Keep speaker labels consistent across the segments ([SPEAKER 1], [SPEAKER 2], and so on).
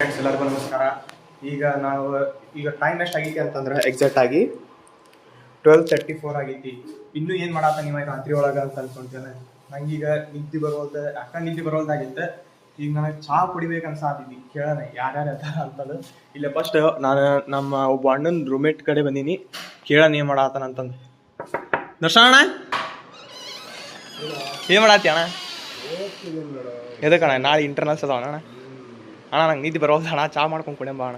[SPEAKER 1] Friends ಎಲ್ಲರಿಗೂ ನಮಸ್ಕಾರ. ಈಗ ಟೈಮ್ ಎಷ್ಟು ಆಗೈತಿ ಅಂತಂದ್ರೆ ಎಕ್ಸಾಕ್ಟ್ ಆಗಿ 12:34 ಆಗೈತಿ. ಇನ್ನೂ ಏನು ಮಾಡತ್ತ ನೀವು ರಾತ್ರಿ ಒಳಗೆ ಅಂತ ಅನ್ಕೊಂತೇನೆ. ನಂಗೀಗ ನಿದ್ದೆ ಬರೋಲ್ದಾಗಿತ್ತು. ಈಗ ನನಗೆ ಚಹಾ ಕುಡಿಬೇಕು ಅನ್ಸಾತಿದ್ವಿ. ಕೇಳೋಣ ಯಾರ್ಯಾರು ಇರ್ತಾರ ಅಂತಂದು. ಇಲ್ಲ ಫಸ್ಟ್ ನಾನು ನಮ್ಮ ಒಬ್ಬ ಅಣ್ಣನ ರೂಮೇಟ್ ಕಡೆ ಬಂದೀನಿ. ಕೇಳೋಣ ಏನು ಮಾಡತ್ತಾನ ಅಂತಂದು. ದರ್ಶನ ಅಣ್ಣ ಏನು ಮಾಡತ್ತಿ ಅಣ್ಣ? ಎದಕ್ಕಣ್ಣ? ನಾಳೆ ಇಂಟರ್ನಲ್ಸ್ ಅದಾವ ಅಣ್ಣ. ಅಣ್ಣ ನಂಗೆ ನಿದ್ದೆ ಬರೋಲ್ಲ ಅಣ್ಣ, ಚಹಾ ಮಾಡ್ಕೊಂಡು ಕುಡಿಯಂಬ ಅಣ್ಣ.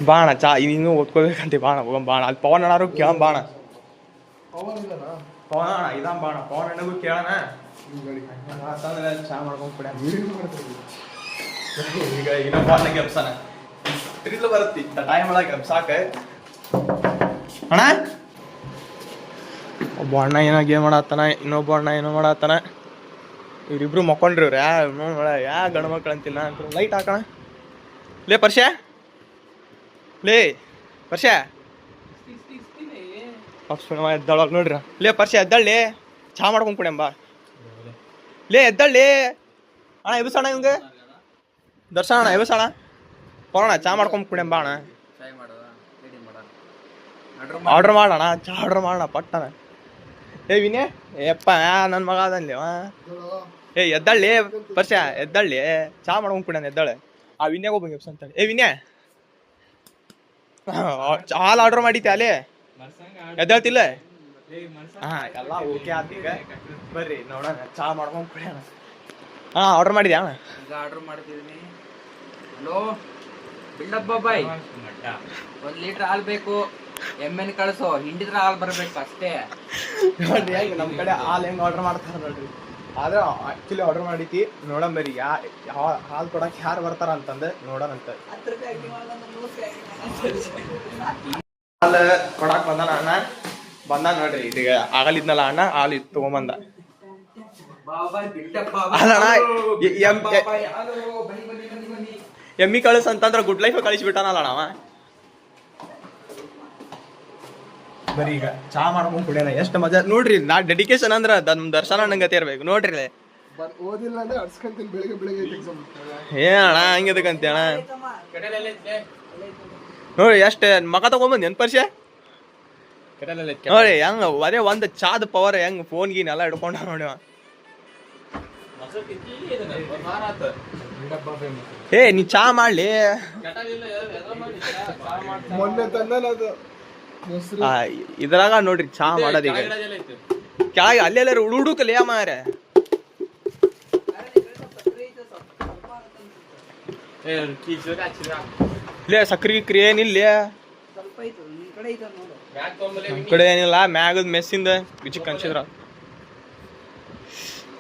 [SPEAKER 1] ಬಾ ಅಣ್ಣ, ಚಹಾ ಇನ್ನೂ ಓದ್ಕೋಬೇಕಂತ ಬಾ ಅಣ್ಣ, ಹೋಗಂ ಬಾ ಅಣ್ಣ. ಅಲ್ಲಿ ಪವನ್ ಅಣ್ಣಾರು ಕೇಳಂ ಬಾ ಅಣ್ಣ. ಪವನ್ ಅಣ್ಣ ಇದಾಂ ಬಾ ಅಣ್ಣ, ಪವನ್ ಅಣ್ಣಗೂ ಕೇಳೋಣ ಅಂತಂದ್ರೆ ಚಹಾ ಮಾಡ್ಕೊಂಡು ಕುಡಿಯ. ಈಗ ಇನ್ನೊಬ್ಬ ಅಣ್ಣಗೆ ಎಬ್ಸಾನ ಇರ್ಲು ಬರುತ್ತೆ ಟೈಮ್ ಒಳಗೆ ಎಬ್ಸಾಕ. ಅಣ್ಣ ಒಬ್ಬ ಅಣ್ಣ ಏನೋ ಗೇಮ್ ಮಾಡತ್ತಾನ, ಇನ್ನೊಬ್ಬ ಅಣ್ಣ ಏನೋ ಮಾಡತ್ತಾನ. ಇವ್ರಿಬ್ರು ಮಕ್ಕೊಂಡ್ರಿ ಇವ್ರು. ಯಾ ಗಂಡು ಮಕ್ಳು ಅಂತಿಲ್ಲ. ಲೈಟ್ ಹಾಕೋಣ. ಲೇ ಪರ್ಷ, ಲೇ ಪರ್ಷ ಎದ್ದಾಳ ನೋಡ್ರಿ. ಲೇ ಪರ್ಷ ಎದ್ದಾಳೆ, ಚಹಾ ಮಾಡ್ಕೊಂಡು ಕುಡಿಯಂಬ. ಲೇ ಎದ್ದಾಳೆ ಅಣ್ಣ, ಎಬ್ಸೋಣ ಇವಂಗೆ. ದರ್ಶನ ಅಣ್ಣ ಎಬ್ಸೋಣ, ಬರೋಣ ಚಹಾ ಮಾಡ್ಕೊಂಡು ಕುಡಿಯಂಬ ಅಣ್ಣ. ಆರ್ಡ್ರ್ ಮಾಡೋಣ, ಚಹಾ ಆರ್ಡ್ರ್ ಮಾಡೋಣ ಪಟ್ಟಣ. ಏ ವಿನಯ ಏಪ್ಪ ನನ್ನ ಮಗ ಅದನ್ಲಿ. ಏ ಎದ್ದಾಳೆ ಪರ್ಷ, ಎದ್ದಾಳೆ ಚಹಾ ಮಾಡ್ಕೊಂಡು ಕುಡಿಯೋಣ. ಎದ್ದಾಳೆ ಆ ವಿನ್ಯಾಗ ಹೋಗ್ಬೇಕು ಎಬ್ಸ ಅಂತೇಳಿ. ಏ ವಿನ್ಯ ಹಾಲು ಆರ್ಡ್ರ್ ಮಾಡಿದ್ದೆ ಅಲ್ಲೇ, ಎದ್ದಾಳ್ತಿಲ್ಲ? ಹಾ ಎಲ್ಲ ಓಕೆ ಆತೀಗ. ಬರ್ರಿ ನೋಡೋಣ, ಚಹಾ ಮಾಡ್ಕೊಂಡು ಕುಡಿಯೋಣ. ಹಾ ಆರ್ಡ್ರ್ ಮಾಡಿದ್ಯಾ ಅಣ್ಣ?
[SPEAKER 2] ಈಗ ಆರ್ಡ್ರ್ ಮಾಡ್ತಿದ್ದೀನಿ. ಹಲೋ ಬಿಲ್ಡಪ್ಪ ಬಾಯ್, 1 ಲೀಟರ್ ಹಾಲು ಬೇಕು. ಎಮ್ಮೆನ್ ಕಳಿಸೋ, ಹಿಂಡಿದ್ರೆ ಹಾಲು ಬರ್ಬೇಕು ಅಷ್ಟೇ.
[SPEAKER 1] ನೋಡ್ರಿ ನಮ್ಮ ಕಡೆ ಹಾಲು ಹೆಂಗೆ ಆರ್ಡ್ರ್ ಮಾಡ್ತಾರ ನೋಡ್ರಿ. ಆದ್ರೆ ಆಕ್ಚುಲಿ ಆರ್ಡರ್ ಮಾಡಿತಿ. ನೋಡೋಣ ಬರ್ರಿ ಹಾಲು ಕೊಡಕ್ಕೆ ಯಾರು ಬರ್ತಾರ ಅಂತಂದು ನೋಡೋಣಂತ. ಹಾಲು ಕೊಡಕ್ಕೆ ಬಂದಾನ ಅಣ್ಣ, ಬಂದ ನೋಡ್ರಿ. ಇದೀಗ ಆಗಲಿದ್ನಲ್ಲ ಅಣ್ಣ, ಹಾಲು ಇತ್ತು ತಗೊಂಬಂದ. ಅಲ್ಲಣ್ಣ ಎಮ್ಮಿ ಕಳಿಸ್ ಅಂತಂದ್ರೆ ಗುಡ್ ಲೈಫ್ ಕಳಿಸ್ಬಿಟ್ಟಾನಲ್ಲ ಅವ. ಬರೀ ಈಗ ಚಹಾ ಮಾಡ್ಕೊಂಡು ಕುಡಿಯೋಣ. ಎಷ್ಟು ಮಜಾ ನೋಡ್ರಿ. ನಾ ಡೆಡಿಕೇಶನ್ ಅಂದ್ರೆ ನಮ್ ದರ್ಶನ ನಂಗತಿ ಇರ್ಬೇಕು ನೋಡ್ರಿ. ಏ ಅಣ್ಣ ಹಂಗದಕ್ಕಂತೆ ಅಣ್ಣ ನೋಡಿ. ಎಷ್ಟು ಮಗ ತಗೊಂಬಂದ್ ಏನ್ ಪರ್ಷ ನೋಡಿ. ಹೆಂಗ ಅದೇ ಒಂದು ಚಾದ ಪವರ್ ಹೆಂಗ್ ಫೋನ್ ಗೀನ್ ಎಲ್ಲ ಹಿಡ್ಕೊಂಡ ನೋಡಿ. ಏ ನೀ ಚಹಾ ಮಾಡ್ಲಿ. ಇದ್ರಾಗ ನೋಡ್ರಿ ಚಹಾ ಮಾಡೋದೀಗ ಕೆಳಗೆ ಅಲ್ಲೆಲ್ಲ ಹುಡುಕಲ್ಲ ಮಾರ. ಇಲ್ಲೇ ಸಕ್ರಿ ಗಿಕ್ರಿ ಏನಿಲ್ಲ ಕಡೆ ಏನಿಲ್ಲ. ಮ್ಯಾಗದ್ ಮೆಸ್ಸಿಂದ ಬಿಚಿಕ್ ಅನ್ಸಿದ್ರ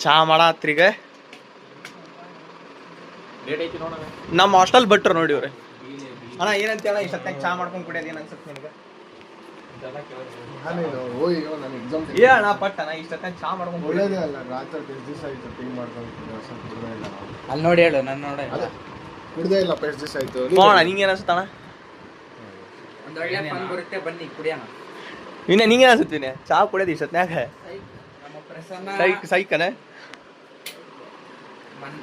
[SPEAKER 1] ಚಹಾ ಮಾಡತ್ರೀಗ. ನಮ್ಮ ಹಾಸ್ಟೆಲ್ ಭಟ್ರು ನೋಡಿ ಇವ್ರೆ. ಅಣ್ಣ ಏನಂತ ಹೇಳ ಇಷ್ಟೊತ್ತಾಗ ಚಹಾ ಮಾಡ್ಕೊಂಡು ಕುಡಿಯೋದು ಏನ್ ಅನ್ಸುತ್ತೆ ನಿನಗೆ? ಏ ಅಣ್ಣ ಪಟ್ಟಣ ಇಷ್ಟೊತ್ತಾಗ ಚಹಾ ಮಾಡ್ಕೊಂಡು
[SPEAKER 2] ಅಲ್ಲಿ ನೋಡಿ ಹೇಳು, ನನ್ನ ನೋಡಿ
[SPEAKER 3] ಕುಡ್ದೇ ಇಲ್ಲ. ಎಷ್ಟು ದಿವಸ ಆಯ್ತು
[SPEAKER 1] ನೋಡೋಣ. ನಿಂಗೆ ಅನ್ಸುತ್ತಣ್ಣ?
[SPEAKER 2] ಒಂದು ಒಳ್ಳೆ ಫನ್ ಬರುತ್ತೆ, ಬನ್ನಿ ಕುಡಿಯೋಣ.
[SPEAKER 1] ಇನ್ನ ನಿಂಗೆ ಅನ್ಸುತ್ತೀನಿ ಚಹಾ ಕುಡಿಯೋದು ಇಷ್ಟೊತ್ನಾಗ?
[SPEAKER 2] ನಮ್ಮ ಪ್ರಸನ್ನ
[SPEAKER 1] ಸೈಕನ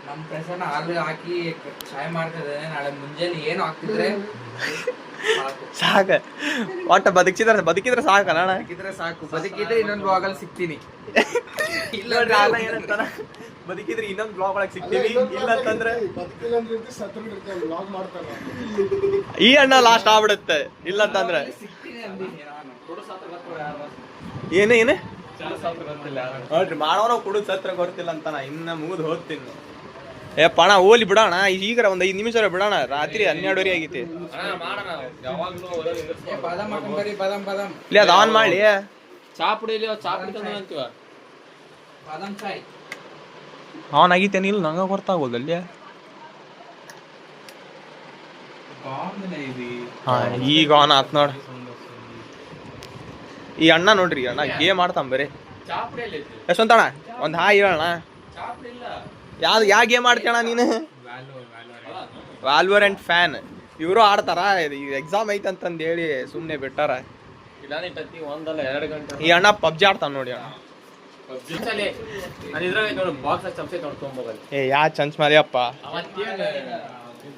[SPEAKER 2] ನಮ್ಮ ಪ್ರಸನ್ನ ಹಾಲು ಹಾಕಿ ಚಾಯ್ ಮಾಡ್ತದೆ. ನಾಳೆ ಮುಂಜಾನೆ ಏನು ಹಾಕ್ತಿದ್ರೆ
[SPEAKER 1] ಸಾಕ. ಒಟ್ಟ ಬದುಕಿದ್ರೆ ಸಾಕಲ್ಲ ಅಣ್ಣ.
[SPEAKER 2] ಬದುಕಿದ್ರೆ ಸಾಕು. ಬದುಕಿದ್ರೆ ಇನ್ನೊಂದು ಬ್ಲಾಗಲ್ಲಿ ಸಿಗ್ತೀನಿ.
[SPEAKER 1] ಇಲ್ಲ ಏನಂತಾನ, ಬದುಕಿದ್ರೆ ಇನ್ನೊಂದು ಬ್ಲಾಗ್ ಒಳಗೆ ಸಿಗ್ತೀವಿ. ಇಲ್ಲ ಅಂತಂದ್ರೆ ಈ ಅಣ್ಣ ಲಾಸ್ಟ್ ಆಗ್ಬಿಡುತ್ತೆ. ಇಲ್ಲ ಅಂತಂದ್ರೆ ಏನೇ ನೋಡ್ರಿ ಮಾಡೋಣ. ಕುಡಿದ್ ಸತ್ರ ಗೊತ್ತಿಲ್ಲ ಅಂತಾನ. ಇನ್ನ ಮುಗಿದು ಹೋಗ್ತೀನಿ. ಏ ಪಣ ಓಲಿ ಬಿಡೋಣ ಈಗ ಒಂದ್ 5 ನಿಮಿಷ ಬಿಡೋಣ. ರಾತ್ರಿ 12:30 ಆಗೈತಿ. ಇಲ್ಲ ಅದ್ ಆನ್ ಮಾಡಿ ಆನ್ ಆಗೈತೇನ ಇಲ್ಲ ನಂಗ ಗೊತ್ತಾಗೋದು ಅಲ್ಲಿ. ಹಾ ಈಗ ಆನ್ ಆತ್ ನೋಡ. ಈ ಅಣ್ಣ ನೋಡ್ರಿ, ಅಣ್ಣ ಗೇಮ್ ಆಡ್ತಾನ ಬರೀ. ಯಶವಂತಣ್ಣ ಒಂದ್ ಹಾಯ್ ಹೇಳಣ್ಣ. ಯಾವ ಗೇಮ್ ಆಡ್ತೀಯಣ್ಣ ನೀನು? ವ್ಯಾಲ್ವರೆಂಟ್ ಫ್ಯಾನ್. ಇವರು ಆಡ್ತಾರ. ಎಕ್ಸಾಮ್ ಐತಂತಂದು ಹೇಳಿ ಸುಮ್ಮನೆ ಬಿಟ್ಟಾರ. ಈ ಅಣ್ಣ ಪಬ್ಜಿ ಆಡ್ತಾನ ನೋಡಿ ಅಣ್ಣ.
[SPEAKER 4] ಬಾಕ್ಸ್ ಚಮಚೆ ತೊಗೊಂಡ್ಬೋಗಲ್ಲ
[SPEAKER 1] ಏ ಯಾ ಚಂಚ್ ಮಾರಿ ಅಪ್ಪ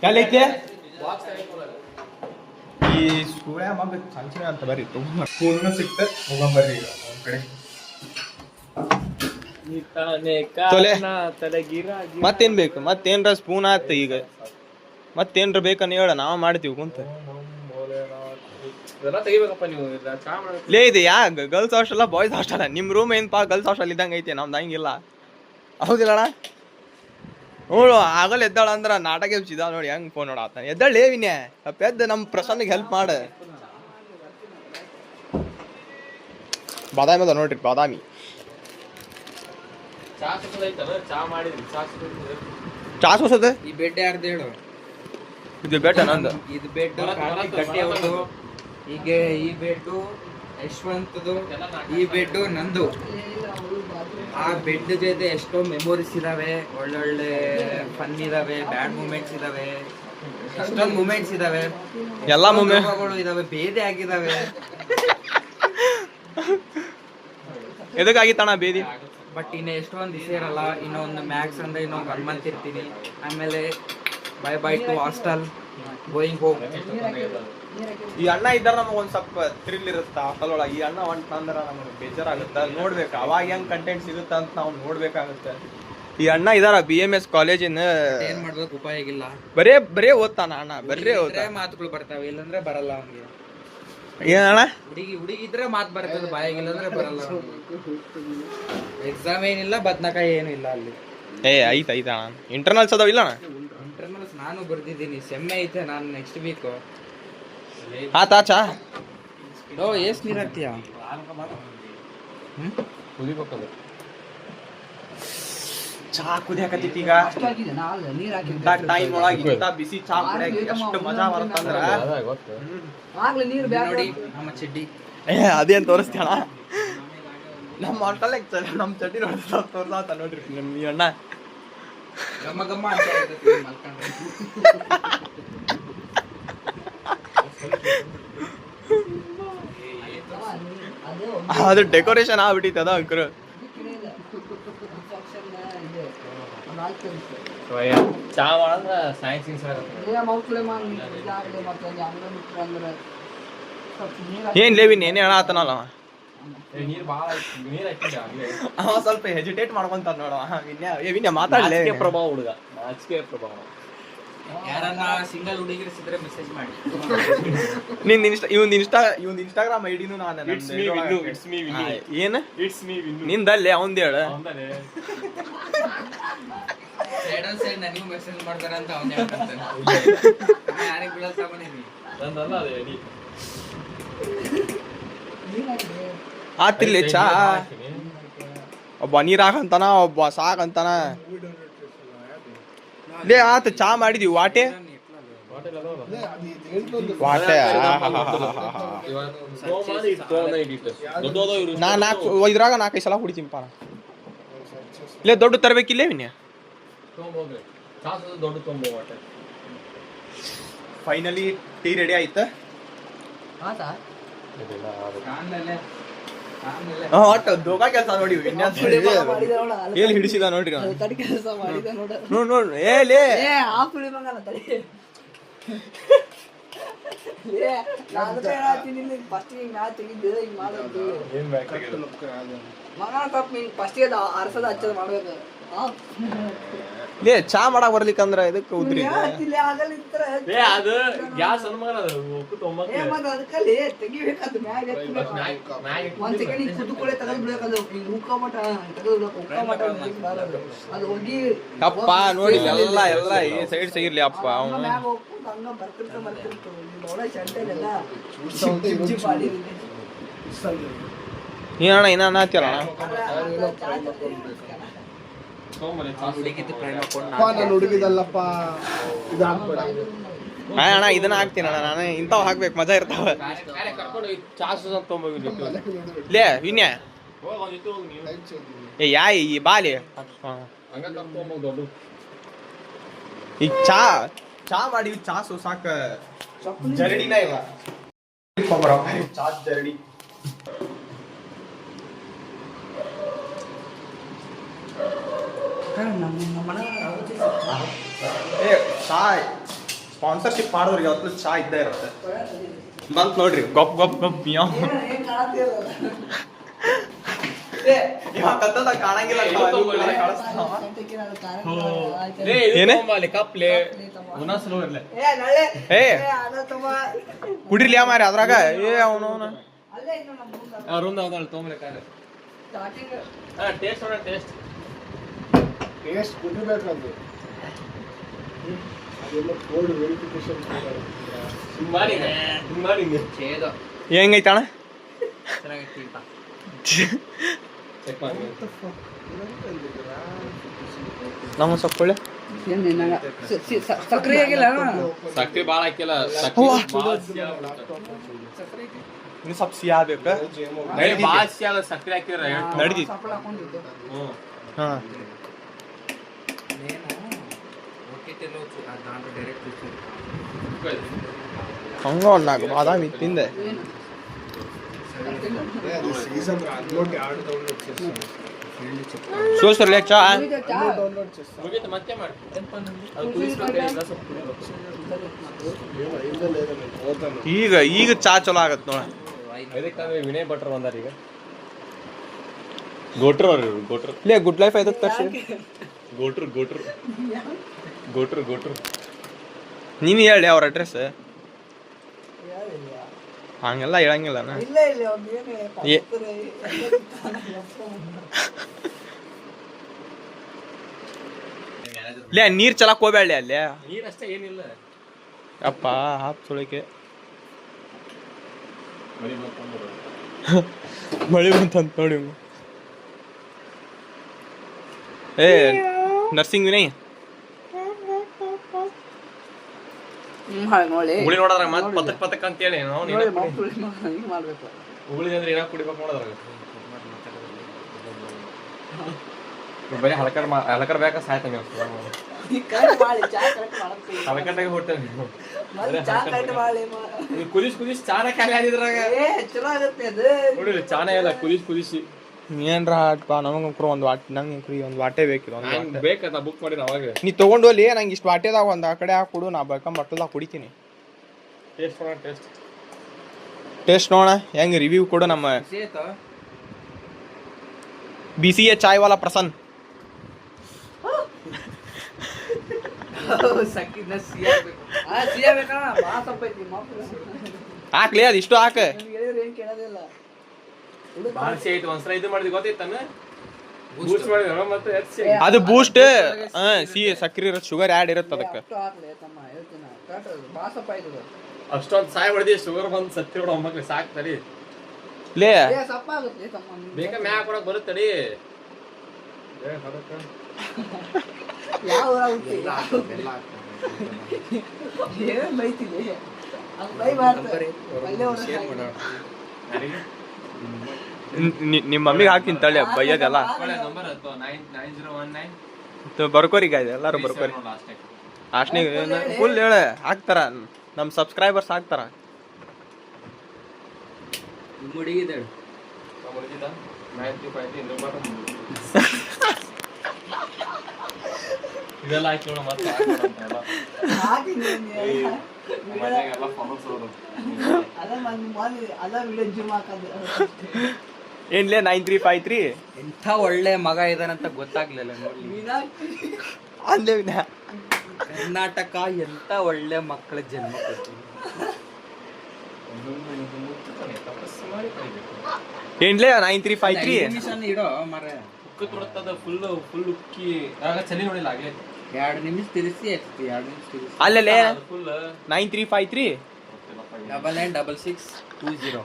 [SPEAKER 1] ಎಲ್ಲೈತೆ ಈ ಸೂರ್ಯ ಮಗ ಚಂಚನೆ ಅಂತ ಬರ್ರಿ ಸ್ಪೂನ್ ಸಿಕ್ತ ಹೋಗಂಬರ್ರಿ ಈಗ ಒಂದ್ ಕಡೆ ಮತ್ತೇನ್ ಬೇಕು ಮತ್ತೇನ್ರ ಸ್ಪೂನ್ ಆತ ಈಗ ಮತ್ತೇನ್ರ ಬೇಕನ್ನ ಹೇಳ ನಾವ್ ಮಾಡ್ತೀವಿ ಕುಂತ
[SPEAKER 4] ತೆಗಿಬೇಕಪ್ಪ ನೀವು ಚಾ
[SPEAKER 1] ಲೇ ಇದೆ ಯಾ ಗರ್ಲ್ಸ್ ಹಾಸ್ಟೆಲ್ ಬಾಯ್ಸ್ ಹಾಸ್ಟೆಲ್ ನಿಮ್ ರೂಮ್ ಏನಪ್ಪಾ ಗರ್ಲ್ಸ್ ಹಾಸ್ಟೆಲ್ ಇದ್ದಂಗ ಐತೆ ನಮ್ದು ಹಂಗಿಲ್ಲ ಹೌದಿಲ್ಲಣ್ಣ ನೋಡು ಆಗಲ್ಲ ಎದ್ದಾಳ ಅಂದ್ರ ನಾಟಕ ಎಬ್ಸಿದ ನೋಡಿ ಹೆಂಗ್ ಫೋನ್ ನೋಡಾತ ಎದ್ದಾಳೆ ವಿನ್ಯ ಎದ್ದು ನಮ್ ಪ್ರಸನ್ನಿಗೆ ಹೆಲ್ಪ್ ಮಾಡ ಬಾದಾಮಿ ಅದ ನೋಡ್ರಿ ಬಾದಾಮಿ
[SPEAKER 4] ಚಾ ಮಾಡಿದ್ರಿ
[SPEAKER 1] ಚಾ ಸೋಸದ
[SPEAKER 2] ಈ ಬೆಡ್ ಯಾರ್ದು ಹೇಳು
[SPEAKER 1] ಇದು ಬೆಟ್ಟ ನಂದು
[SPEAKER 2] ಇದು ಬೆಡ್ ಗಟ್ಟಿ ಅವ್ರದು ಹೀಗೆ ಈ ಬೆಡ್ಡು ಯಶವಂತದು ಈ ಬೆಡ್ಡು ನಂದು ಆ ಬೆಡ್ ಜೊತೆ ಎಷ್ಟೋ ಮೆಮೊರೀಸ್ ಇದಾವೆ ಒಳ್ಳೊಳ್ಳೆ ಫನ್ ಇದಾವೆ ಬ್ಯಾಡ್ ಮೂಮೆಂಟ್ಸ್ ಇದಾವೆ ಎಷ್ಟೊಂದು ಮೂಮೆಂಟ್ಸ್ ಇದಾವೆ
[SPEAKER 1] ಎಲ್ಲಾ ಮೂಮೆಂಟ್
[SPEAKER 2] ಇದಾವೆ ಬೇದೆ ಆಗಿದಾವೆ
[SPEAKER 1] ಎದಕ್ಕಾಗಿತ್ತಣ್ಣ ಬೇದಿ
[SPEAKER 2] ಬಟ್ ಇನ್ನು ಎಷ್ಟೊಂದು ದಿವಸ ಇರಲ್ಲ ಇನ್ನೊಂದು ಮ್ಯಾಕ್ಸ್ ಅಂದ್ರೆ ಇನ್ನೊಂದು 1 month ಇರ್ತೀನಿ ಆಮೇಲೆ bye by two hostel going home
[SPEAKER 1] ಈ ಅಣ್ಣ ಇದ್ದಾರ ನಮಗ ಒಂದ್ ಸ್ವಲ್ಪ ಥ್ರಿಲ್ ಇರುತ್ತ ಹಾಸ್ಟೆಲ್ ಒಳಗೆ ಈ ಅಣ್ಣ ಹೊಂಟ ಅಂದ್ರ ನಮಗೆ ಬೇಜಾರಾಗುತ್ತ ನೋಡ್ಬೇಕು ಅವಾಗ ಹೆಂಗ್ ಕಂಟೆಂಟ್ ಸಿಗುತ್ತ ಅಂತ ನಾವು ನೋಡ್ಬೇಕಾಗುತ್ತೆ ಈ ಅಣ್ಣ ಇದಾರ BMS ಕಾಲೇಜಿನ
[SPEAKER 2] ಏನ್ ಮಾಡ್ಬೇಕು ಉಪಾಯ ಇಲ್ಲ
[SPEAKER 1] ಬರೇ ಓದ್ತಾನ ಅಣ್ಣ ಬರೇ ಓದ್ತಾನ
[SPEAKER 2] ಮಾತುಗಳು ಬರ್ತಾವೆ ಇಲ್ಲಂದ್ರೆ ಬರಲ್ಲ ಅವ್ನಿಗೆ
[SPEAKER 1] ಏನಣ್ಣ
[SPEAKER 2] ಹುಡುಗಿ ಇದ್ರೆ ಮಾತು ಬರ್ತದೆ ಬಾಯಾಗಿಲ್ಲ ಅಂದ್ರೆ ಬರಲ್ಲ ಎಕ್ಸಾಮ್ ಏನಿಲ್ಲ ಬದ್ನಕಾಯಿ ಏನು ಇಲ್ಲ ಅಲ್ಲಿ
[SPEAKER 1] ಏ ಐತೆ ಅಣ್ಣ ಇಂಟರ್ನಲ್ಸ್ ಅದಾವ ಇಲ್ಲ ಅಣ್ಣ
[SPEAKER 2] ಇಂಟರ್ನಲ್ಸ್ ನಾನು ಬರ್ದಿದ್ದೀನಿ ಸೆಮ್ಮೆ ಐತೆ ನಾನು ನೆಕ್ಸ್ಟ್ ವೀಕ್
[SPEAKER 1] ಆಚಾ
[SPEAKER 2] ಓ ಎಷ್ಟ್ ನೀರ್ ಹಾಕ್ತೀಯ
[SPEAKER 4] ಕುದಿಬೇಕಲ್ಲ
[SPEAKER 1] ಚಾ ಕುದಿಯಾಕತ್ತೈತಿ ಈಗ ಟೈಮ್ ಒಳಗೆ ಇಂಥ ಬಿಸಿ ಚಾ ಕುಡಿಯಾಕ ಎಷ್ಟು ಮಜಾ ಬರುತ್ತಂದ್ರ
[SPEAKER 4] ಗೊತ್ತು
[SPEAKER 2] ನೋಡಿ ನಮ್ಮ ಚಡ್ಡಿ
[SPEAKER 1] ಏ ಅದೇನ್ ತೋರಿಸ್ತೀಯಣ ನಮ್ಮ ಹಾಸ್ಟೆಲ್ ನಮ್ ಚಡ್ಡಿ ತೋರ್ಸಾತ ನೋಡ್ರಿ ನಮ್ ಈ ಅಣ್ಣ
[SPEAKER 2] ಗಮ್ಮ ಗಮ್ಮ ಅಂತ ಇರ್ತೈತಿ ಮಲ್ಕೊಂಡ್ರೆ.
[SPEAKER 1] ಅದು ಡೆಕೋರೇಷನ್ ಆಗ್ಬಿಟ್ಟಿತ್ತು ಅದ ಅಂಕರು
[SPEAKER 4] ಚಾ ಮಾಡಂದ್ರ ಸೈನ್ಸ್
[SPEAKER 1] ಏನ್ ಲೇವಿನ್ ಏನೇ ಹೇಳ ಆತನಲ್ಲ
[SPEAKER 4] ನೀರ್ ಬಾಳ ನೀರ್ ಹಾಕಿದ್ದೆ ಆಗ್ಲೇ
[SPEAKER 1] ಅವ ಸ್ವಲ್ಪ ಹೆಜಿಟೇಟ್ ಮಾಡ್ಕೊಂತ ನೋಡ ವಿನ್ಯ ಮಾತಾಡ್ಲೇ
[SPEAKER 4] ಪ್ರಭಾವ ಹುಡುಗ ನಾಚಿಕೆ ಪ್ರಭಾವ
[SPEAKER 2] ಯಾರನ್ನ ಸಿಂಗಲ್ ಹುಡುಗಿರು ಸಿದ್ರೆ ಮೆಸೇಜ್ ಮಾಡಿ
[SPEAKER 1] ನಿನ್ ಇವಂದ್ ಇನ್ಸ್ಟಾಗ್ರಾಮ್ ಐಡಿನೂ ನಾನು ಏನ್ ನಿಂದಲ್ಲಿ ಅವಂದ್ ಹೇಳ
[SPEAKER 2] ಸೈಡ್ ನನಗೂ ಮೆಸೇಜ್ ಮಾಡ್ತಾರ ಅಂತ ಅವ್ನು ಹೇಳ್ತಾನೆ ಯಾರಿಗೆ ಬೀಳಲ್ ತಗೊಂಡಿನಿ
[SPEAKER 4] ನಂದಲ್ಲ ಅದೇ ಎಡಿ
[SPEAKER 1] ಆತಿರ್ಲಿ ಚಾ ಒಬ್ಬ ನೀರ್ ಹಾಕಂತಾನ ಒಬ್ಬ ಸಾಕಂತಾನ ಲೇ ಆತ ಚಾ ಮಾಡಿದೀವಿ ವಾಟೆ ವಾಟೆ ಇದ್ರಾಗ 4-5 ಸಲ ಕುಡಿತೀನಿಪ್ಪ ಲೇ ದೊಡ್ಡ ತರಬೇಕಿಲ್ಲೇ ವಿನ್ಯ
[SPEAKER 4] ದೊಡ್ಡ ತೊಂಬ ವಾಟೆ
[SPEAKER 1] ಫೈನಲಿ ಟೀ ರೆಡಿ ಆಯ್ತ ಒಟ್ಟು ದೋಗಾ ಕೆಲಸ ನೋಡಿ ಎಲ್ಲಿ ಹಿಡಿಸಿದ ನೋಡ್ರಿ ನೋಡ್ ಏ ಲೇ ಲೇ ಚಾ ಮಾಡಕ್ ಬರ್ಲಿಕ್ಕಂದ್ರ ಇದಕ್ಕೆ ಉದ್ರಿ
[SPEAKER 4] ಅದು ಗ್ಯಾಸ್
[SPEAKER 1] ಅಪ್ಪ ನೋಡಿ ಎಲ್ಲ ಈ ಸೈಡ್ ಸಿಗಿರ್ಲಿ ಅಪ್ಪ ಅವನು ಏನಣ್ಣ ಇನ್ನ ಅನ್ನತ್ತಿಲ್ಲ
[SPEAKER 3] ಹುಡುಗಿದಲ್ಲಪ್ಪ
[SPEAKER 1] ಅಣ್ಣ ಇದನ್ನ ಹಾಕ್ತೀನಿ ಅಣ್ಣ ನಾನು ಇಂಥವ್ ಹಾಕ್ಬೇಕು ಮಜಾ ಇರ್ತಾವ ಲೇ ವಿನ್ಯ ಏ ಯಾಯ್ ಈ ಬಾಲಿ ಈಗ ಚಾ ಮಾಡಿ ಚಾ ಸೋಸಾಕ ಜರಡಿನ ಇವ ಚಾ ಜರಡಿ ಏ ಚಾ ಸ್ಪಾನ್ಸರ್ಶಿಪ್ ಮಾಡೋರಿಗೆ ಯಾವತ್ತೂ ಚಾ ಇದ್ದೇ ಇರುತ್ತೆ ಬಂತ ನೋಡ್ರಿ ಗೊಪ್ ಗೊಪ್ ಗೊಪ್ ಮಿಯಾವ್ ಕಾಣಂಗಿಲ್ಲ
[SPEAKER 4] ಏನೇ ಕಪ್ಲೆ
[SPEAKER 1] ಏ ಕುಡಿರ್ಲಿ ಮಾರಿ ಅದ್ರಾಗ ಏ ಅವನು
[SPEAKER 4] ರೂಮ್ ತೊಗೊಂಬಲೆ ಕಾಲ ಟೇಸ್ಟ್ ಟೇಸ್ಟ್
[SPEAKER 3] ಟೇಸ್ಟ್ ಕುಡಿಬೇಕಂದು ಅದೆಲ್ಲ ಕೋಡ್ ವೆರಿಫಿಕೇಶನ್
[SPEAKER 4] ಮಾಡಿ
[SPEAKER 2] ಛೇದ
[SPEAKER 1] ಹೆಂಗೈತೆ ಅಣ್ಣ
[SPEAKER 2] ಚೆನ್ನಾಗೈತಿ
[SPEAKER 4] ಚೆಕ್ ಮಾಡಿ
[SPEAKER 1] ನಮ್ಮ ಸೊಪ್ಪೊಳ್ಳೆ
[SPEAKER 2] ಸಕ್ರೆ ಆಗಿಲ್ಲ
[SPEAKER 4] ಸಕ್ರೆ ಭಾಳ ಹಾಕಿಲ್ಲ
[SPEAKER 1] ಇನ್ನು ಸ್ವಲ್ಪ ಸಿಹಿ ಆಗ್ಬೇಕು
[SPEAKER 4] ಭಾಳ ಸಿಯಾದ ಸಕ್ರೆ ಹಾಕಿರ
[SPEAKER 1] ನಡ್ದಿ ಹಾ ಹಂಗ ಒಂದಾಗು ಬಾದಾಮಿ ತಿಂದೆ
[SPEAKER 3] ಸೀಸನ್ ಅನ್ಲೋಡ್ ಯಾರು ಡೌನ್ಲೋಡ್
[SPEAKER 1] ಸೋಸರ್ಲೆ ಚಾ
[SPEAKER 3] ಡೌನ್ಲೋಡ್ చేస్తా
[SPEAKER 4] ಮುಗಿತು ಮತ್ತೆ ಮಾಡಿ ಅದು ಕುದಿಸ್ಬೇಕು ಸ್ವಲ್ಪ
[SPEAKER 1] ಈಗ ಚಾ ಚಲೋ ಆಗತ್ ನೋಡ
[SPEAKER 4] ಇದಕ್ಕೆ ವಿನಯ್ ಭಟ್ರು ಬಂದಾರ ಈಗ ಗೋಟ್ರು ಅವ್ರು ಗೋಟ್ರು
[SPEAKER 1] ಲೇ ಗುಡ್ ಲೈಫ್ ಆಯ್ತದ ತರ್ಸಿ
[SPEAKER 4] ಗೋಟ್ರು ಗೋಟ್ರು ಗೋಟ್ರು ಗೋಟ್ರು
[SPEAKER 1] ನೀನು ಹೇಳಿ ಅವ್ರ ಅಡ್ರೆಸ್ ಹಂಗೆಲ್ಲ ಹೇಳಂಗಿಲ್ಲ ಲೇ ನೀರ್ ಚಲಕ್ ಹೋಗ್ಬೇಡಿ ಅಲ್ಲಿ
[SPEAKER 4] ನೀರಷ್ಟೇ ಏನಿಲ್ಲ
[SPEAKER 1] ಅಪ್ಪ ಹಾಪ್ ಸುಳಿಕೆ ಮಳಿ ಬಂತಂತ ನೋಡಿ ಏ ನರ್ಸಿಂಗ್ ವಿನಯ್
[SPEAKER 4] ಹುಳಿ ನೋಡಿದ್ರಾಗ ಮತ್ತೆ ಪತಕ್ ಅಂತ ಹೇಳಿ ನಾವು ಹುಳಿ ಅಂದ್ರೆ ಏನಾಗ ಕುಡಿಬೇಕು ನೋಡಿದ್ರಾಗ ಬರೀ ಹಲಕರ್ ಬೇಕಾ ಸಾಯ್ತಂಗೆ ಹಲಕಟ್ಟಾಗ ಹೊಟ್ಟೆ ಕುದಿಸ್ ಚಾನ ಖಾಲಿ ಆಗಿದ್ರಾಗ ನೋಡಿ ಚಾನ ಇಲ್ಲ ಕುದಿಸಿ
[SPEAKER 1] ಏನ್ರ ಹಾಟ್ಪಾ ನಮಗಂಕ್ರು ಒಂದು ವಾಟ್ ನಂಗೆ ಒಂದು ವಾಟೆ ಬೇಕಿಲ್ಲ ಒಂದು
[SPEAKER 4] ಬೇಕಂತ ಬುಕ್ ಮಾಡಿ ಅವಾಗ
[SPEAKER 1] ನೀ ತಗೊಂಡು ಅಲ್ಲಿ ನಂಗೆ ಇಷ್ಟು ವಾಟೆದಾಗ ಒಂದು ಆ ಕಡೆ ಹಾಕೊಡು ನಾ ಬೇಕಂಬ ಬಟ್ಟಲ್ದಾಗ ಕುಡಿತೀನಿ
[SPEAKER 4] ಟೇಸ್ಟ್ ನೋಡೋಣ
[SPEAKER 1] ಟೇಸ್ಟ್ ನೋಡೋಣ ಹೆಂಗೆ ರಿವ್ಯೂ ಕೊಡು ನಮ್ಮ BCA ಚಾಯ್ ವಾಲಾ ಪ್ರಸನ್ನ ಹಾಕ್ಲಿ ಅದು ಇಷ್ಟು ಹಾಕ
[SPEAKER 4] ಬಾಳ್ಸಿ ಐತಿ ಒಂದ್ಸಲ ಇದು ಮಾಡಿದ್ ಗೊತ್ತೈತಾನ ಬೂಸ್ಟ್ ಮಾಡಿದ ಮತ್ತೆ
[SPEAKER 1] ಅದು ಬೂಸ್ಟ್ ಸಿಹಿ ಸಕ್ರಿ ಇರುತ್ತೆ ಶುಗರ್ ಆ್ಯಡ್ ಇರುತ್ತೆ ಅದಕ್ಕೆ
[SPEAKER 4] ಅಷ್ಟೊಂದು ಸಾಯ್ ಹೊಡೆದಿ ಶುಗರ್ ಬಂದು ಸತ್ತಿ ಹೊಡ ಮಕ್ಳಿಗೆ ಸಾಕ್ತಡಿ
[SPEAKER 1] ಲೇ
[SPEAKER 4] ಬೇಕಾ ಮ್ಯಾ ಕೊಡಕ್ ಬರುತ್ತಡಿ
[SPEAKER 1] ನಿಮ್ಮ ಮಮ್ಮಿಗೆ ಹಾಕ್ತೀನಿ ತಳ್ಳಿ ಬೈಯೋದೆಲ್ಲ
[SPEAKER 4] ನಂಬರ್ 9019
[SPEAKER 1] ಬರ್ಕೋರಿ ಗಾಯ್ದು ಎಲ್ಲರೂ ಬರ್ಕೋರಿ ಅಷ್ಟನೇ ಫುಲ್ ಹೇಳ ಹಾಕ್ತಾರ ನಮ್ಮ ಸಬ್ಸ್ಕ್ರೈಬರ್ಸ್ ಹಾಕ್ತಾರ
[SPEAKER 4] ಇದೆಲ್ಲ ಹಾಕಿ ನೋಡ ಮತ್ತೆ
[SPEAKER 1] ಏನ್ಲೇ 9353
[SPEAKER 2] ಎಂಥ ಒಳ್ಳೆ ಮಗ ಇದಾನಂತ ಗೊತ್ತಾಗ್ಲಿಲ್ಲ ನೋಡಿ
[SPEAKER 1] ಅಲ್ಲೇ
[SPEAKER 2] ಕರ್ನಾಟಕ ಎಂತ ಒಳ್ಳೆ ಮಕ್ಕಳ ಜನ್ಮ ಕೊಡ್ತೀನಿ
[SPEAKER 1] ಏನ್ಲೇ 9353
[SPEAKER 2] ಇಡೋ ಮರ
[SPEAKER 4] ಫುಲ್ ಉಕ್ಕಿ ಆಗ ಚಳಿ ನೋಡಿಲ್ಲ ಆಗ್ಲೇ
[SPEAKER 2] 2 ನಿಮಿಷ ತಿರ್ಸಿ 2 ನಿಮಿಷ ತಿರ್ಸಿ
[SPEAKER 1] ಅಲ್ಲೇ
[SPEAKER 4] ಫುಲ್
[SPEAKER 1] 9353
[SPEAKER 2] 996620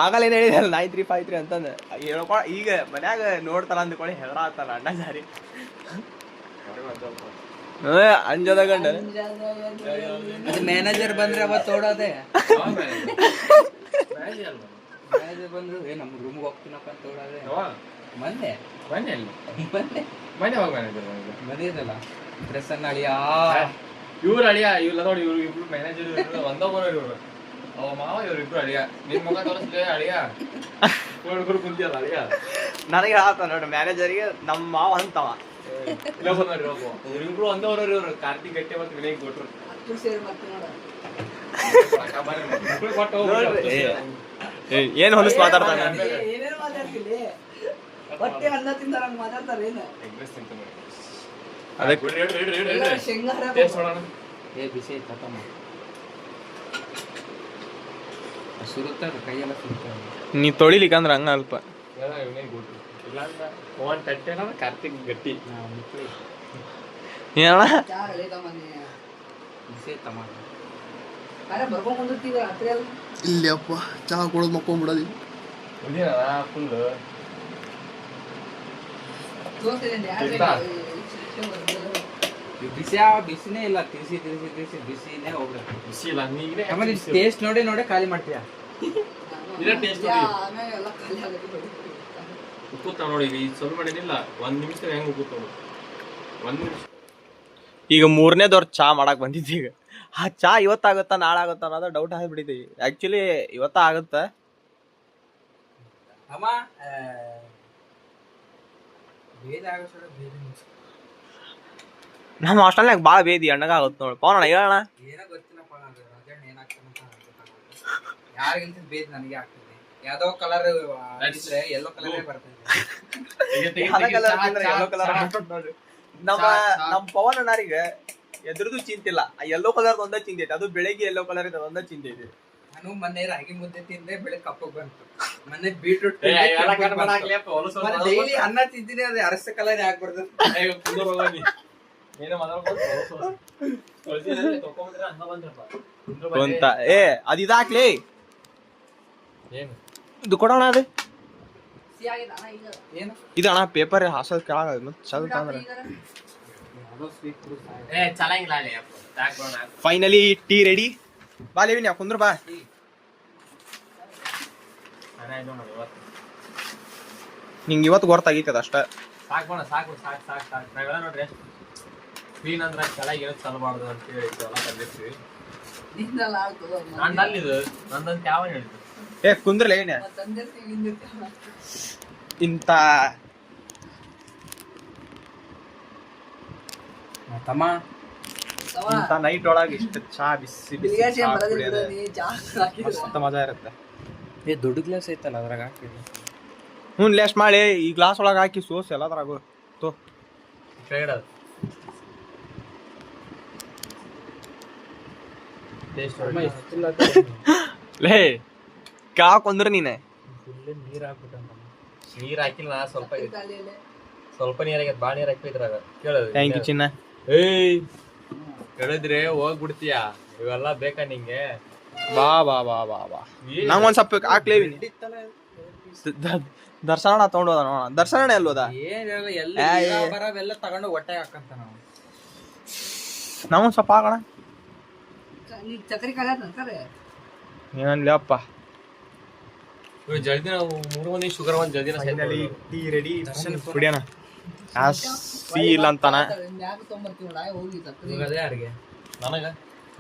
[SPEAKER 1] ಆಗಲ್ಲ ಏನು ಹೇಳಿದಲ್ಲ 9353 ಅಂತಂದು ಹೇಳ್ಕೊ ಈಗ ಮನ್ಯಾಗ ನೋಡ್ತಾರ ಅಂದ್ಕೊಳ್ಳಿ ಹೆದರಾತಾರ ಅಣ್ಣ ಸಾರಿ ಅಂಜದ ಗಂಡ
[SPEAKER 2] ಅದು ಮ್ಯಾನೇಜರ್ ಬಂದ್ರೆ ಅವತ್ತು ಓಡೋದೆ ಮ್ಯಾನೇಜರ್ ಬಂದ್ರು ನಮ್ಮ ರೂಮ್ಗೆ ಹೋಗ್ತೀನಪ್ಪ ಅಂತ ಓಡೋದೆ ಮೊನ್ನೆ ಮನೆಯದಲ್ಲ ಪ್ರಸನ್ನ ಅಳಿಯಾ
[SPEAKER 4] ಇವ್ರು ಅಳಿಯ ಇವ್ಲ್ಲ ನೋಡಿ ಇವ್ರು ಇಬ್ರು ಮ್ಯಾನೇಜರ್ ಒಂದೊಬ್ಬರು ಇವ್ರು ಅವ ಮಾವ ಇವ್ರು ಇಬ್ರು ಅಳಿಯ ನಿನ್ ಮುಖ ತೋರಿಸ್ಲೇ ಅಳಿಯ ಕುಂತಿಯಲ್ಲ ಅಳಿಯ
[SPEAKER 1] ನನಗೆ ಹೇಳ್ತಾನ ನೋಡ್ರಿ ಮ್ಯಾನೇಜರ್ಗೆ ನಮ್ಮ ಮಾವ ಅಂತವ.
[SPEAKER 4] ಇಲ್ಲ ಬಂದ್ರಿ ಇವ್ರಿಬ್ರು ಒಂದವ್ರವ್ರಿ ಇವ್ರು ಕಾರ್ತಿಕ್ ಗಟ್ಟಿ ಮತ್ತು ವಿನಯ್ ಕೊಟ್ರು
[SPEAKER 1] ಏನ್ ಹೊಲಸ್ ಮಾತಾಡ್ತಾನೆ.
[SPEAKER 5] ಏನೇನು ಮಾತಾಡ್ತಿಲ್ಲ ಹೊಟ್ಟೆ ಅನ್ನ ತಿಂದಾರಂಗ್ ಮಾತಾಡ್ತಾರೆ ಏನು
[SPEAKER 1] ಅದಕ್ಕೆ
[SPEAKER 5] ಶೇಂಗಾರ
[SPEAKER 2] ಏ ಬಿಸಿ ತಮ್ಮ ಸುರುತ್ತಾರೆ ಕೈಯೆಲ್ಲ ಸುರುತ್ತಾರೆ.
[SPEAKER 1] ನೀ ತೊಳಿಲಿಕ್ಕಂದ್ರ ಹಂಗ ಅಲ್ಪ.
[SPEAKER 4] ವಿನಯ್ ಕೊಟ್ರು ಇಲ್ಲ ಅಂತ ಫೋನ್ ತಟ್ಟೆನ ಕಾರ್ತಿಕ್ ಗಟ್ಟಿ
[SPEAKER 1] ಏನಣ್ಣ
[SPEAKER 5] ಚಾ ಹೇಳಿದಮ್ಮನೆ
[SPEAKER 2] ಬಿಸಿ ತಮ್ಮ
[SPEAKER 5] ಅರೆ ಬರ್ಕೊಂಡ್ ಬಂದಿರ್ತೀವಿ ರಾತ್ರಿ ಅಲ್ಲ
[SPEAKER 3] ಇಲ್ಲಿ ಅಪ್ಪ ಚಹಾ ಕೊಡೋದು ಮಕ್ಕೊಂಡ್ಬಿಡೋದು.
[SPEAKER 4] ಫುಲ್
[SPEAKER 2] ಬಿಸಿನೇ ಇಲ್ಲ ತಿರ್ಸಿ ಬಿಸಿನೇ ಹೋಗ್ಬೇಕು.
[SPEAKER 4] ಬಿಸಿ ಇಲ್ಲ ನೀನೇ
[SPEAKER 2] ಆಮೇಲೆ ಟೇಸ್ಟ್ ನೋಡಿ ಖಾಲಿ ಮಾಡ್ತೀಯ.
[SPEAKER 4] ಇದೇ taste ನೋಡಿ.
[SPEAKER 5] ಆಮೇಲೆ ಎಲ್ಲ ಖಾಲಿ ಆಗುತ್ತೆ
[SPEAKER 4] ಉಕ್ಕುತ್ತಾವ ನೋಡಿ ಈಗ ಈ ಸ್ವಲ್ಪ ಮಾಡಿನಿಲ್ಲ 1 ನಿಮಿಷ ಹೆಂಗ್ ಉಕ್ಕುತ್ತಾವ 1 ನಿಮಿಷ.
[SPEAKER 1] ಈಗ 3ನೇದವ್ರ ಚಾ ಮಾಡಕ್ ಬಂದಿದ್ದೆ. ಈಗ ಆ ಚಾ ಇವತ್ತಾಗುತ್ತಾ ನಾಳೆ ಆಗುತ್ತಾ ಅನ್ನೋದು ಡೌಟ್ ಆಗ್ಬಿಟ್ಟಿದೆ. ಆಕ್ಚುಲಿ ಇವತ್ತ ಆಗುತ್ತ.
[SPEAKER 2] ಅಮ್ಮ ಬೇದ ಆಗೋಷ್ಟ್ರ ಬೇದ
[SPEAKER 1] ನಮ್ಮ ಹಾಸ್ಟೆಲ್ನಾಗ ಭಾಳ ಬೇದಿ ಅಣ್ಣಗ ಆಗುತ್ತೆ ನೋಡಿ. ಪವನಣ್ಣ ಹೇಳೋಣ.
[SPEAKER 2] ಏನೋ ಗೊತ್ತಿಲ್ಲಪ್ಪ ಅದು ರಾಜಣ್ಣ ಏನಾಗ್ತಾನಂತ ಯಾರಿಗಿಂತ ಬೇದ್ ನನಗೆ ಆಗ್ತದೆ. ಯಾವ್ದೋ ಕಲರ್ ಅಡಿಸಿದ್ರೆ ಯೆಲ್ಲೋ ಕಲರೇ ಬರ್ತದೆ.
[SPEAKER 1] ನಮ್ಮ ಪವನ್ ಅಣ್ಣರಿಗೆ ಎದ್ರದ್ದು ಚಿಂತಿಲ್ಲ. ಆ ಯೆಲ್ಲೋ ಕಲರ್ ಒಂದೇ ಚಿಂತೆ ಐತೆ. ಅದು ಬೆಳಿಗ್ಗೆ ಯೆಲ್ಲೋ ಕಲರ್ ಇದೆ ಒಂದೇ ಚಿಂತೆ ಐತೆ.
[SPEAKER 2] ನಾನು ಮೊನ್ನೆ ರಾಗಿ ಮುದ್ದೆ ತಿಂದೆ ಬೆಳಗ್ಗೆ ಕಪ್ಪಗ್ ಬಂತು. ಮೊನ್ನೆ ಬೀಟ್ರೂಟ್ ಡೈಲಿ ಅನ್ನ ತಿಂತೀನಿ ಅದು ಅರಸ ಕಲರ್ ಆಗ್ಬಾರ್ದು
[SPEAKER 1] ಅಂತ. ಏ ಅದ್ ಇದಾಕ್ಲಿ
[SPEAKER 4] ಏನು
[SPEAKER 1] ಇದು ಕೊಡೋಣ. ಅದು
[SPEAKER 5] ಸಿಯಾಗಿದೆ ಅಣ್ಣ ಈಗ
[SPEAKER 2] ಏನು
[SPEAKER 1] ಇದು ಅಣ್ಣ ಪೇಪರ್ ಹಾಸೋದ್ ಕೆಳಗ ಚಲ್ತ ಅಂದ್ರೆ
[SPEAKER 4] ಚೆನ್ನಾಗಿಲ್ಲ ಅಲ್ಲಿ
[SPEAKER 1] ಫೈನಲಿ ಟೀ ರೆಡಿ. ಬಾ ಲೇವಿನ ಕುಂದ್ರ ಬಾ. ನಿಂಗೆ ಇವತ್ತು ಗೊತ್ತಾಗೈತದ ಅಷ್ಟ.
[SPEAKER 4] ಸಾಕು ನಾವೆಲ್ಲ ನೋಡ್ರಿ ಕ್ಲೀನ್ ಅಂದ್ರೆ ಕೆಳಗೆ ಇರೋದು ಚಲಬಾರ್ದು ಅಂತ ಹೇಳಿ ಎಲ್ಲ ತಂದಿರ್ತೀವಿ.
[SPEAKER 5] ನಿಂದಲ್ಲ ಆಗ್ತದ
[SPEAKER 4] ನಂದಲ್ಲಿದು ನಂದಂತ ಯಾವ ಹೇಳಿದ್ದು
[SPEAKER 1] ಏ ಕುಂದ್ರಲ್ಲ ಏನೇ
[SPEAKER 5] ತಂದಿರ್ತೀವಿ ಹಿಂದಿರ್ತೀವಿ
[SPEAKER 1] ಇಂತ
[SPEAKER 2] ತಮ್ಮ
[SPEAKER 1] ಇಂತ ನೈಟ್ ಒಳಗೆ ಇಷ್ಟ ಚಾ ಬಿಸಿ ಬಿಸಿ
[SPEAKER 5] ಬಿಳಿಗಾಸಿ
[SPEAKER 1] ಚಾ
[SPEAKER 5] ಬರೋದಿಲ್ಲ
[SPEAKER 1] ಕುಡಿಯೋದು
[SPEAKER 5] ನೀ ಜಾಸ್ತಿ ಹಾಕಿದ್ರೆ
[SPEAKER 1] ಮಸ್ತ್ ಮಜಾ ಇರುತ್ತೆ.
[SPEAKER 2] ಏ ದೊಡ್ಡ ಗ್ಲಾಸ್ ಐತಲ್ಲ ಅದ್ರಾಗ ಹಾಕಿಲ್ಲ.
[SPEAKER 1] ಹ್ಞೂ ಲೆಸ್ಟ್ ಮಾಡಿ ಈ ಗ್ಲಾಸ್ ಒಳಗೆ ಹಾಕಿ ಸೋಸ್ ಎಲ್ಲದ್ರಾಗು ತೋ. ಲೇ ಕಾ ಕೊಂದ್ರ ನೀನೆ
[SPEAKER 2] ನೀರ್ ಹಾಕ್ಬಿಟ್ಟಂತ
[SPEAKER 4] ನೀರ್ ಹಾಕಿಲ್ಲ ಸ್ವಲ್ಪ
[SPEAKER 5] ತಲೆಯಲ್ಲಿ
[SPEAKER 4] ಸ್ವಲ್ಪ ನೀರಾಗ ಬಾಳ ನೀರ್ ಹಾಕಿದ್ರಾಗ ಕೇಳೋದು
[SPEAKER 1] ಥ್ಯಾಂಕ್ ಯು ಚಿನ್ನ.
[SPEAKER 4] ಏಯ್ ಕೇಳಿದ್ರೆ ಹೋಗ್ಬಿಡ್ತೀಯ ಇವೆಲ್ಲ ಬೇಕಾ ನಿಂಗೆ
[SPEAKER 1] ಬಾ ಬಾ ಬಾ ಬಾ ಬಾ ನಂಗೆ ಒಂದು ಸ್ವಲ್ಪ ಹಾಕ್ಲೇವಿ. ದರ್ಶನ ತಗೊಂಡೋದ ನೋಡ. ದರ್ಶನ ಎಲ್ಲೋದ
[SPEAKER 2] ಏನಿರಲ್ಲ ಎಲ್ಲ ಬರವೆಲ್ಲ ತಗೊಂಡು ಹೊಟ್ಟೆ ಹಾಕಂತ ನಾವು.
[SPEAKER 1] ನಾವೊಂದು ಸ್ವಲ್ಪ ಹಾಕೋಣ.
[SPEAKER 5] ನೀ ಚಕ್ರಿ ಕಲಿಯತ್ತ ಅಂತಾರೆ
[SPEAKER 1] ಏನಲ್ಲಪ್ಪ.
[SPEAKER 4] ಜಲ್ದಿ ನಾವು 3 ಮಂದಿ ಶುಗರ್ ಒಂದ್ ಜಲ್ದಿನ
[SPEAKER 1] ಟೀ ರೆಡಿ ಕುಡಿಯೋಣ. ಸಿ ಇಲ್ಲ ಅಂತಾನ
[SPEAKER 5] ಮ್ಯಾಗ ತೊಗೊಂಬರ್ತೀವಿ ನೋಡ ಹೋಗಿ ಚಕ್ರಿ
[SPEAKER 2] ಇವಾಗ ಅದೇ ಅಡ್ಗೆ
[SPEAKER 4] ನನಗ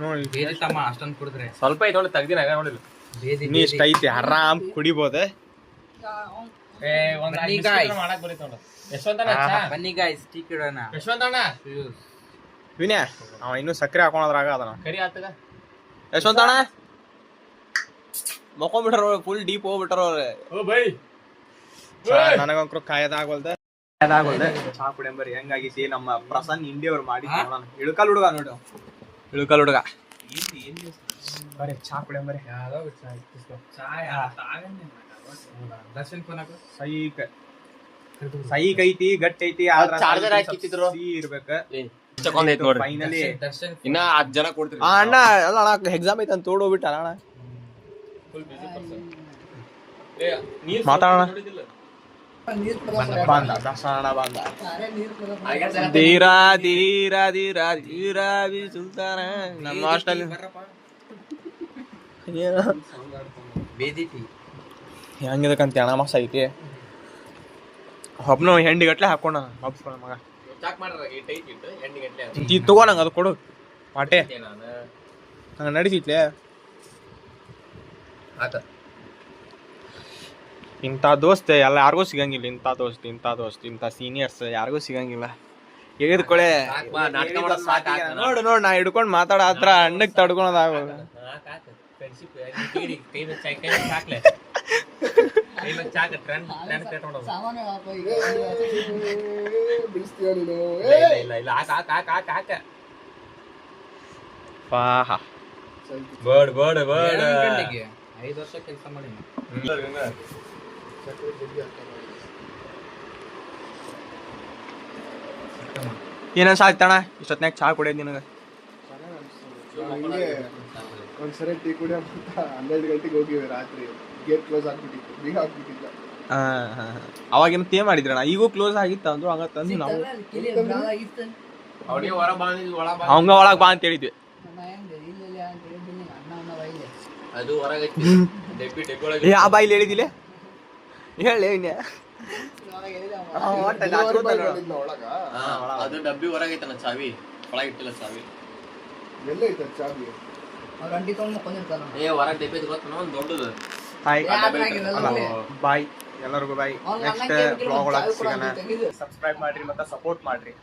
[SPEAKER 1] ನೋಡಿ.
[SPEAKER 2] ಬೇದಿ ತಮ್ಮ ಅಷ್ಟೊಂದು ಕುಡಿದ್ರೆ
[SPEAKER 4] ಸ್ವಲ್ಪ ಐತೆ ನೋಡಿ ತೆಗ್ದಿನಾಗ ನೋಡಿಲ್ಲ
[SPEAKER 2] ಬೇದಿ
[SPEAKER 1] ಇನ್ನೂ ಇಷ್ಟ ಐತಿ ಆರಾಮ್ ಕುಡಿಬೋದೆ.
[SPEAKER 4] ಏ ಒಂದ್
[SPEAKER 2] ಬನ್ನಿ
[SPEAKER 4] ಐದ್
[SPEAKER 2] guys.
[SPEAKER 4] ನಿಮಿಷ ಮಾಡಕ್ ಬರೀತ ನೋಡು ಯಶವಂತಣ್ಣ
[SPEAKER 2] ಬನ್ನಿ ಗಾಯ್ಸ್ ಟೀ ಇಡೋಣ.
[SPEAKER 4] ಯಶವಂತಣ್ಣ
[SPEAKER 1] ವಿನಯ ಅವ ಇನ್ನೂ ಸಕ್ಕರೆ ಹಾಕೊಳೋದ್ರಾಗ ಅದನ.
[SPEAKER 4] ಕರಿ ಆತಗ
[SPEAKER 1] ಯಶವಂತಣ್ಣ ಮಕ್ಕೊಂಡ್ಬಿಟ್ರ ಫುಲ್ ಡೀಪ್ ಹೋಗ್ಬಿಟ್ರ ಅವ್ರೆ.
[SPEAKER 4] ಓ ಬೈ
[SPEAKER 1] ನನಗಂಕ್ರು ಕಾಯದಾಗೋಲ್ದೆ ಚಾ ಕುಡಿಯಂಬರಿ ಹೆಂಗಾಗೈತಿ. ನಮ್ಮ ಪ್ರಸನ್ನ ಇಂಡಿಯಾ ಅವ್ರು ಮಾಡಿ ನೋಡೋಣ. ಇಳುಕಲ್ ಹುಡುಗ ನೋಡು ಇಳುಕಲ್ ಹುಡುಗ ಬರೀ ಚಾ ಕುಡಿಯಂಬರಿ.
[SPEAKER 2] ದರ್ಶನ್ ಫೋನ್ ಹಾಕು.
[SPEAKER 1] ಸೈಕ್ ಐತಿ ಗಟ್ಟಿ ಐತಿ ಆದ್ರ
[SPEAKER 4] ಚಾರ್ಜರ್ ಹಾಕಿತ್ತಿದ್ರು
[SPEAKER 1] ಸಿಹಿ ಇರ್ಬೇಕು.
[SPEAKER 4] ಚಕೊಂದೈತ್ ನೋಡ್ರಿ
[SPEAKER 1] ಫೈನಲಿ
[SPEAKER 2] ದರ್ಶನ್
[SPEAKER 4] ಇನ್ನ 10 ಜನ ಕೊಡ್ತೀರಿ
[SPEAKER 1] ಆ ಅಣ್ಣ ಅಲ್ಲ ಅಣ್ಣ ಎಕ್ಸಾಮ್ ಐತೆ ಅಂತ ತೋಡೋಗ್ಬಿಟ್ಟ ಅಣ್ಣ.
[SPEAKER 4] ಫುಲ್ ಬಿಸಿ ಪರ್ಸನ್ ಏ ನೀರ್
[SPEAKER 1] ಮಾತಾಡೋಣ.
[SPEAKER 4] ನೋಡಿದಿಲ್ಲ
[SPEAKER 5] ನೀರ್
[SPEAKER 1] ಬಂದ ದರ್ಶನ ಬಂದ.
[SPEAKER 5] ನೀರ್
[SPEAKER 1] ಧೀರಾ ಧೀರಾ ಧೀರಾ ಧೀರಾ ಬಿ ಸುಲ್ತಾನ. ನಮ್ಮ ಹಾಸ್ಟೆಲ್
[SPEAKER 2] ಬೇದಿ ಟೀ
[SPEAKER 1] ಹೆಂಗಿದಕ್ಕಂತ ಅಣ್ಣ ಮಸ್ತ್ ಐತಿ. ಹಬ್ಬನ ಹೆಂಡಿ ಗಟ್ಲೆ ಹಾಕೋಣ ಹಬ್ಬ ಮಗ.
[SPEAKER 4] ಚಾಕ್ ಮಾಡ್ರ ಈ ಟೈಟ್ ಇಟ್ಟು ಎಂಡಿ ಗಂಟೆ
[SPEAKER 1] ಈ ತಗೋ ನಂಗೆ ಅದು ಕೊಡು ವಾಟೆ
[SPEAKER 4] ನಾನು
[SPEAKER 1] ನಂಗೆ ನಡೀತಿತ್ಲೆ.
[SPEAKER 2] ಆತ
[SPEAKER 1] ಇಂಥ ದೋಸ್ತ್ ಎಲ್ಲ ಯಾರಿಗೂ ಸಿಗಂಗಿಲ್ಲ. ಇಂಥ ಸೀನಿಯರ್ಸ್ ಯಾರಿಗೂ ಸಿಗಂಗಿಲ್ಲ. ಹೇಳಿದ್ಕೊಳೆ ನೋಡು ನಾ ಹಿಡ್ಕೊಂಡು ಮಾತಾಡ ಹತ್ರ ಅಣ್ಣಕ್ಕೆ ತಡ್ಕೊಳೋದಾಗಲ್ಲ.
[SPEAKER 5] ಸಾಮಾನ್ಯ
[SPEAKER 3] ಬಿಡಿಸ್ತೀಯ ನೀನು
[SPEAKER 4] ಬರ್ಡ್ ಬರ್ಡ್ ಬರ್ಡ್
[SPEAKER 2] 5 ವರ್ಷ ಕೆಲಸ ಮಾಡಿ
[SPEAKER 1] ಏನನ್ಸಾಯ್ತಣ್ಣ ಇಷ್ಟೊತ್ನಾಗ ಚಹಾ ಕುಡಿಯೋದು ನಿನಗೆ?
[SPEAKER 3] ಹಿಂಗೆ ಒಂದ್ಸರಿ ಟೀ ಕುಡಿಯೋ ಅಂತ 12 ಗಂಟೆಗೆ ಹೋಗಿವೆ ರಾತ್ರಿ. ಗೇಟ್ ಕ್ಲೋಸ್ ಆಗ್ಬಿಟ್ಟಿತ್ತು, ಬೀಗ ಆಗ್ಬಿಟ್ಟಿಲ್ಲ.
[SPEAKER 1] ಅವಾಗೇನು ತೇ ಮಾಡಿದ್ರಣ್ಣ? ಈಗೂ ಕ್ಲೋಸ್ ಆಗಿತ್ತು ಅಂದ್ರು ಹಂಗ ತಂದು ನಾವು
[SPEAKER 4] ಅವ್ನಿಗೆ ಹೊರ ಬಂದಿದ್ದು ಒಳ
[SPEAKER 1] ಅವಂಗ ಒಳಗೆ ಬಾ ಅಂತ ಹೇಳಿದ್ವಿ.
[SPEAKER 4] ಅದು ಹೊರಗೆ ಡೆಬ್ಬಿ ಡೆಬ್ಬಿ ಒಳಗೆ
[SPEAKER 1] ಆ ಬಾಯಿಲಿ ಹೇಳಿದಿಲ್ಲ ಹೇಳಿ
[SPEAKER 3] ಬಂದಿದ್ನ ಒಳಗ
[SPEAKER 4] ಅದು ಡಬ್ಬಿ ಹೊರಗೈತನ ಚಾವಿ ಒಳಗಿಟ್ಟಿಲ್ಲ ಚಾವಿ.
[SPEAKER 3] ಎಲ್ಲೈತ ಚಾವಿ?
[SPEAKER 5] ಅವ್ರ ಅಂಟಿ ತೊಗೊಂಡು ಮಕ್ಕೊಂಡಿರ್ತಾನ.
[SPEAKER 4] ಹೊರಗೆ ಡೆಬ್ಬಿ ಗೊತ್ತ ಒಂದು ದೊಡ್ಡದು.
[SPEAKER 1] ಹಾಯ್
[SPEAKER 5] ಯಾವ್ದ್ರಾಗಿರಲ್ಲ?
[SPEAKER 1] ಬಾಯ್ ಎಲ್ಲರಿಗೂ ಬಾಯ್.
[SPEAKER 5] ಅವ್ನ್
[SPEAKER 1] ನೆಕ್ಸ್ಟ್
[SPEAKER 5] ಅಣ್ಣಂಗೆ
[SPEAKER 1] ಬ್ಲಾಗ್ ಒಳಗೆ
[SPEAKER 5] ಚಾವಿ
[SPEAKER 1] ಸಿಗೋಣ.
[SPEAKER 5] ಕೊಡಂತ ತೆಗಿದು.
[SPEAKER 1] ಸಬ್ಸ್ಕ್ರೈಬ್ ಮಾಡ್ರಿ ಮತ್ತೆ ಸಪೋರ್ಟ್ ಮಾಡ್ರಿ.